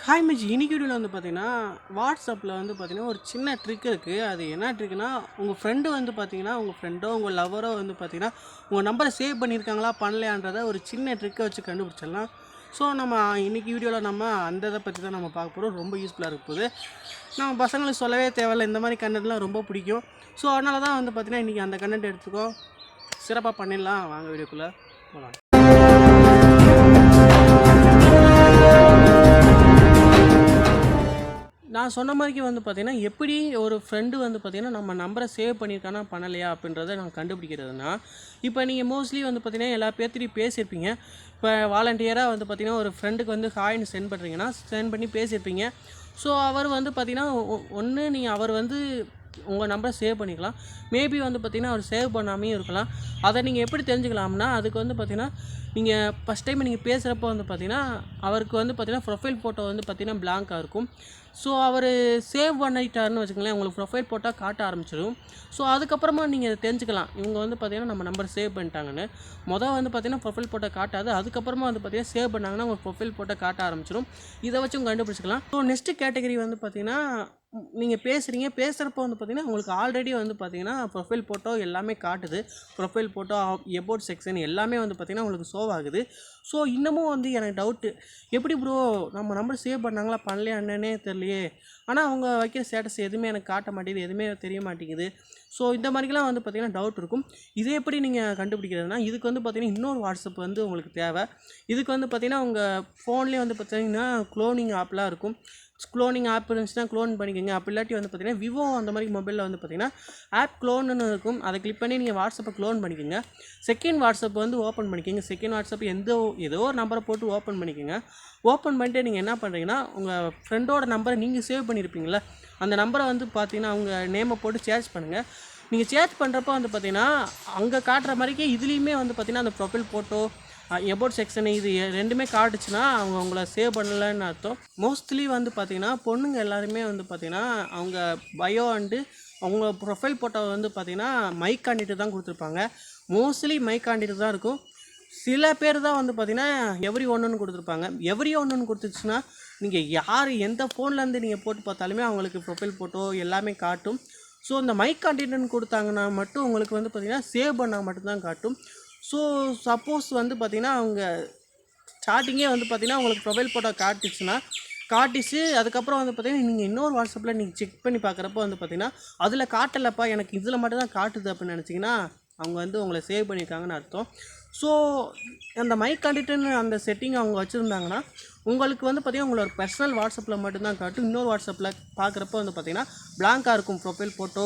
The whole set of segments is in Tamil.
ஹாய் மச்சி, இன்னைக்கு வீடியோவில் வந்து பார்த்தீங்கன்னா வாட்ஸ்அப்பில் வந்து பார்த்தீங்கன்னா ஒரு சின்ன ட்ரிக் இருக்குது. அது என்ன ட்ரிக்னா, உங்கள் ஃப்ரெண்டு வந்து பார்த்தீங்கன்னா உங்கள் ஃப்ரெண்டோ உங்கள் லவரோ வந்து பார்த்தீங்கன்னா உங்கள் நம்பரை சேவ் பண்ணியிருக்காங்களா பண்ணலையான்றதை ஒரு சின்ன ட்ரிக்கை வச்சு கண்டுபிடிச்சிடலாம். ஸோ நம்ம இன்றைக்கி வீடியோவில் நம்ம அந்த இதை பற்றி தான் நம்ம பார்க்க போகிறோம். ரொம்ப யூஸ்ஃபுல்லாக இருக்க போகுது. நம்ம பசங்களுக்கு சொல்லவே தேவையில்லை, இந்த மாதிரி கண்டென்ட்லாம் ரொம்ப பிடிக்கும். ஸோ அதனால தான் வந்து பார்த்தீங்கன்னா இன்றைக்கி அந்த கண்டென்ட் எடுத்துக்கோ சிறப்பாக பண்ணிடலாம். வாங்க வீடியோக்குள்ளே போகலாம். நான் சொன்ன மாதிரிக்கு வந்து பார்த்தீங்கன்னா, எப்படி ஒரு ஃப்ரெண்டு வந்து பார்த்தீங்கன்னா, நம்ம நம்பரை சேவ் பண்ணியிருக்கானா பண்ணலையா அப்படின்றத நான் கண்டுபிடிக்கிறதுனா, இப்போ நீங்கள் மோஸ்ட்லி வந்து பார்த்தீங்கன்னா, எல்லா பேர்த்திட்டையும் பேசியிருப்பீங்க. இப்போ வாலண்டியராக வந்து பார்த்தீங்கன்னா, ஒரு ஃப்ரெண்டுக்கு வந்து ஹாய்ன்னு சென்ட் பண்ணுறீங்கன்னா, சென்ட் பண்ணி பேசியிருப்பீங்க. ஸோ அவர் வந்து பார்த்தீங்கன்னா, ஒன்று நீங்கள் அவர் வந்து உங்கள் நம்பரை சேவ் பண்ணிக்கலாம். மேபி வந்து பார்த்தீங்கன்னா, அவர் சேவ் பண்ணாமையும் இருக்கலாம். அதை நீங்கள் எப்படி தெரிஞ்சுக்கலாம்னா, அதுக்கு வந்து பார்த்தீங்கன்னா, நீங்கள் ஃபஸ்ட் டைம் நீங்கள் பேசுகிறப்போ வந்து பார்த்தீங்கன்னா, அவருக்கு வந்து பார்த்தீங்கன்னா ப்ரொஃபைல் ஃபோட்டோ வந்து பார்த்தீங்கன்னா பிளாங்காக இருக்கும். ஸோ அவர் சேவ் பண்ணிட்டாருன்னு வச்சுக்கோங்களேன், உங்களுக்கு ப்ரொஃபைல் ஃபோட்டோ காட்ட ஆரம்பிச்சிடும். ஸோ அதுக்கப்புறமா நீங்கள் அதை தெரிஞ்சுக்கலாம், இவங்க வந்து பார்த்தீங்கன்னா நம்ம நம்பர் சேவ் பண்ணிட்டாங்கன்னு. வந்து பார்த்தீங்கன்னா ப்ரொஃபைல் ஃபோட்டோ காட்டாது. அதுக்கப்புறமா வந்து பார்த்தீங்கன்னா சேவ் பண்ணாங்கன்னா உங்கள் ப்ரொஃபைல் ஃபோட்டோ காட்ட ஆரம்பிச்சிடும். இதை வச்சும் கண்டுபிடிச்சிக்கலாம். ஸோ நெக்ஸ்ட்டு கேட்டகரி வந்து பார்த்தீங்கன்னா, நீங்கள் பேசுகிறப்போ வந்து பார்த்தீங்கன்னா உங்களுக்கு ஆல்ரெடி வந்து பார்த்தீங்கன்னா ப்ரொஃபைல் ஃபோட்டோ எல்லாமே காட்டுது. ப்ரொஃபைல் ஃபோட்டோ, எபோட் செக்ஷன் எல்லாமே வந்து பார்த்தீங்கன்னா உங்களுக்கு ஷோ ஆகுது. ஸோ இன்னமும் வந்து எனக்கு டவுட்டு, எப்படி ப்ரோ நம்ம நம்பர் சேவ் பண்ணாங்களா பண்ணலையா என்னன்னே தெரியலையே, ஆனால் அவங்க வைக்கிற ஸ்டேட்டஸ் எதுவுமே எனக்கு காட்ட மாட்டேங்குது, எதுவுமே தெரிய மாட்டேங்குது. ஸோ இந்த மாதிரிலாம் வந்து பார்த்திங்கன்னா டவுட் இருக்கும். இதை எப்படி நீங்கள் கண்டுபிடிக்கிறதுனா, இதுக்கு வந்து பார்த்திங்கன்னா இன்னொரு வாட்ஸ்அப் வந்து உங்களுக்கு தேவை. இதுக்கு வந்து பார்த்திங்கன்னா உங்கள் ஃபோன்லேயே வந்து பார்த்திங்கன்னா க்ளோனிங் ஆப்லாம் இருக்கும். க்ளோனிங் ஆப் இருந்துச்சுன்னா க்ளோன் பண்ணிக்கோங்க. அப்படி இல்லாட்டி வந்து பார்த்திங்கன்னா விவோ அந்த மாதிரி மொபைலில் வந்து பார்த்திங்கன்னா ஆப் க்ளோன்னு இருக்கும். அதை கிளிக் பண்ணி நீங்கள் வாட்ஸ்அப்பை க்ளோன் பண்ணிக்கோங்க. செகண்ட் வாட்ஸ்அப் வந்து ஓப்பன் பண்ணிக்கோங்க. செகண்ட் வாட்ஸ்அப் ஏதோ ஒரு நம்பரை போட்டு ஓப்பன் பண்ணிக்கோங்க. ஓப்பன் பண்ணிட்டு நீங்கள் என்ன பண்ணுறீங்கன்னா, உங்கள் ஃப்ரெண்டோட நம்பரை நீங்கள் சேவ் பண்ணியிருப்பீங்களா, அந்த நம்பரை வந்து பார்த்தீங்கன்னா அவங்க நேமை போட்டு சேர்ச் பண்ணுங்கள். நீங்கள் சேர்ச் பண்ணுறப்போ வந்து பார்த்தீங்கன்னா அங்கே காட்டுற மாதிரிக்கே இதுலேயுமே வந்து பார்த்திங்கன்னா அந்த ப்ரொஃபைல் ஃபோட்டோ, எபோட் செக்ஷன் இது ரெண்டுமே காட்டுச்சுன்னா அவங்க உங்களை சேவ் பண்ணலைன்னு அர்த்தம். மோஸ்ட்லி வந்து பார்த்திங்கன்னா பொண்ணுங்க எல்லாருமே வந்து பார்த்திங்கன்னா அவங்க பயோ அண்டு அவங்க ப்ரொஃபைல் ஃபோட்டோ வந்து பார்த்திங்கன்னா மைக் காண்டிட்டு தான் கொடுத்துருப்பாங்க. மோஸ்ட்லி மைக் காண்டிட்டு தான் இருக்கும். சில பேர் தான் வந்து பார்த்திங்கன்னா எவ்ரி ஒன்றுன்னு கொடுத்துருப்பாங்க. எவ்ரி ஒன்றுன்னு கொடுத்துச்சுன்னா நீங்கள் யார் எந்த ஃபோன்லேருந்து நீங்கள் போட்டு பார்த்தாலுமே அவங்களுக்கு ப்ரொஃபைல் ஃபோட்டோ எல்லாமே காட்டும். ஸோ இந்த மைக் காண்டிட்டுன்னு கொடுத்தாங்கன்னா மட்டும் உங்களுக்கு வந்து பார்த்திங்கன்னா சேவ் பண்ணால் மட்டும்தான் காட்டும். ஸோ சப்போஸ் வந்து பார்த்திங்கன்னா அவங்க ஸ்டார்டிங்கே வந்து பார்த்திங்கன்னா உங்களுக்கு ப்ரொஃபைல் ஃபோட்டோ காட்டிச்சு. அதுக்கப்புறம் வந்து பார்த்திங்கன்னா நீங்கள் இன்னொரு வாட்ஸ்அப்பில் நீங்கள் செக் பண்ணி பார்க்குறப்போ வந்து பார்த்திங்கன்னா அதில் காட்டலைப்பா, எனக்கு இதில் மட்டும் தான் காட்டுது அப்படின்னு நினச்சிங்கன்னா அவங்க வந்து உங்களை சேவ் பண்ணியிருக்காங்கன்னு அர்த்தம். ஸோ அந்த மைக் காண்டிட்டுன்னு அந்த செட்டிங் அவங்க வச்சுருந்தாங்கன்னா உங்களுக்கு வந்து பார்த்திங்கன்னா உங்களோட பர்சனல் வாட்ஸ்அப்பில் மட்டும்தான் காட்டும். இன்னொரு வாட்ஸ்அப்பில் பார்க்குறப்போ வந்து பார்த்திங்கன்னா பிளாங்காக இருக்கும். ப்ரொஃபைல் ஃபோட்டோ,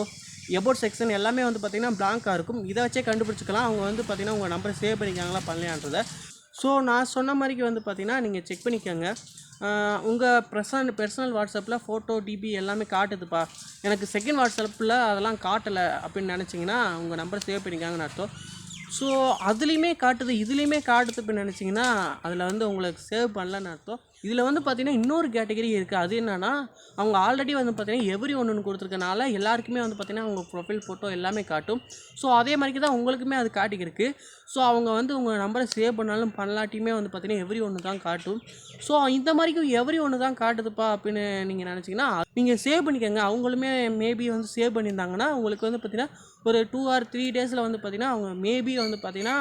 எபோட் செக்ஷன் எல்லாமே வந்து பார்த்திங்கன்னா பிளாங்காக இருக்கும். இதை வச்சே கண்டுபிடிச்சிக்கலாம் அவங்க வந்து பார்த்திங்கன்னா உங்கள் நம்பரை சேவ் பண்ணிக்காங்களா பண்ணலையான்றதை. ஸோ நான் சொன்ன மாதிரிக்கு வந்து பார்த்திங்கன்னா நீங்கள் செக் பண்ணிக்கோங்க. உங்கள் பர்சனல் வாட்ஸ்அப்பில் ஃபோட்டோ, டிபி எல்லாமே காட்டுதுப்பா, எனக்கு செகண்ட் வாட்ஸ்அப்பில் அதெல்லாம் காட்டலை அப்படின்னு நினச்சிங்கன்னா உங்கள் நம்பரை சேவ் பண்ணிக்காங்கன்னு அர்த்தம். ஸோ அதுலேயுமே காட்டுது, இதுலேயுமே காட்டுது அப்படின்னு நினச்சிங்கன்னா அதில் வந்து உங்களுக்கு சேவ் பண்ணலன்னு அர்த்தம். இதில் வந்து பார்த்திங்கன்னா இன்னொரு கேட்டகரி இருக்குது. அது என்னென்னா, அவங்க ஆல்ரெடி வந்து பார்த்திங்கன்னா எவ்ரி ஒன்றுன்னு கொடுத்துருக்கனால எல்லாருக்குமே வந்து பார்த்திங்கன்னா அவங்க ப்ரொஃபைல் ஃபோட்டோ எல்லாமே காட்டும். ஸோ அதே மாதிரிக்கு தான் உங்களுக்குமே அது காட்டிக்கிருக்கு. ஸோ அவங்க வந்து உங்கள் நம்பரை சேவ் பண்ணாலும் பண்ணலாட்டியுமே வந்து பார்த்திங்கன்னா எவ்ரி ஒன்று தான் காட்டும். ஸோ இந்த மாதிரிக்கும் எவ்ரி ஒன்று தான் காட்டுதுப்பா அப்படின்னு நீங்கள் நினச்சிங்கன்னா நீங்கள் சேவ் பண்ணிக்கோங்க. அவங்களுமே மேபி வந்து சேவ் பண்ணியிருந்தாங்கன்னா உங்களுக்கு வந்து பார்த்திங்கன்னா ஒரு 2 or 3 டேஸில் வந்து பார்த்திங்கன்னா அவங்க மேபி வந்து பார்த்திங்கன்னா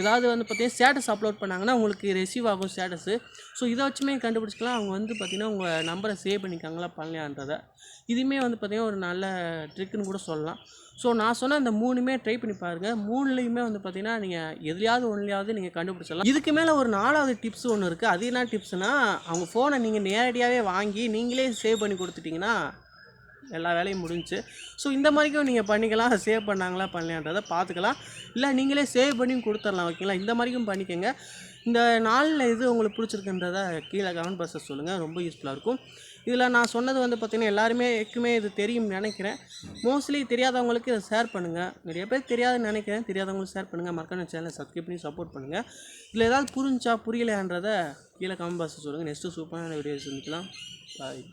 ஏதாவது வந்து பார்த்திங்கன்னா ஸ்டேட்டஸ் அப்லோட் பண்ணாங்கன்னா உங்களுக்கு ரிசீவ் ஆகும் ஸ்டேட்டஸு. ஸோ இதை வச்சுமே கண்டுபிடிச்சிக்கலாம் அவங்க வந்து பார்த்திங்கன்னா உங்கள் நம்பரை சேவ் பண்ணிக்காங்களா பண்ணலையான்றதை. இதுவுமே வந்து பார்த்திங்கன்னா ஒரு நல்ல ட்ரிக்குன்னு கூட சொல்லலாம். ஸோ நான் சொன்ன அந்த 3மே ட்ரை பண்ணி பாருங்கள். 3லேயுமே வந்து பார்த்திங்கன்னா நீங்கள் எதுலையாவது ஒன்றுலையாவது நீங்கள் கண்டுபிடிச்சிடலாம். இதுக்கு மேலே ஒரு 4வது டிப்ஸ் ஒன்று இருக்குது. அது என்ன டிப்ஸ்னால், அவங்க ஃபோனை நீங்கள் நேரடியாகவே வாங்கி நீங்களே சேவ் பண்ணி கொடுத்துட்டிங்கன்னா எல்லா வேலையும் முடிஞ்சு. ஸோ இந்த மாதிரிக்கும் நீங்கள் பண்ணிக்கலாம். சேவ் பண்ணாங்களா பண்ணலையான்றதை பார்த்துக்கலாம். இல்லை நீங்களே சேவ் பண்ணி கொடுத்துடலாம். ஓகேங்களா, இந்த மாதிரிக்கும் பண்ணிக்கோங்க. இந்த 4ல் எது உங்களுக்கு பிடிச்சிருக்குன்றதை கீழே கமெண்ட் பாக்ஸில் சொல்லுங்கள். ரொம்ப யூஸ்ஃபுல்லாக இருக்கும். இதில் நான் சொன்னது வந்து பார்த்திங்கன்னா எல்லாருமேக்குமே இது தெரியும்னு நினைக்கிறேன். மோஸ்ட்லி தெரியாதவங்களுக்கு இதை ஷேர் பண்ணுங்கள். நிறைய பேர் தெரியாதுன்னு நினைக்கிறேன். தெரியாதவங்களுக்கு ஷேர் பண்ணுங்கள். மறக்காம சேனலை சப்ஸ்கிரைப் பண்ணி சப்போர்ட் பண்ணுங்கள். இதில் ஏதாவது புரிஞ்சா புரியலையான்றதை கீழே கமெண்ட் பாக்ஸில் சொல்லுங்கள். நெக்ஸ்ட்டு சூப்பரான வீடியோஸ் சந்திக்கலாம். பாய்.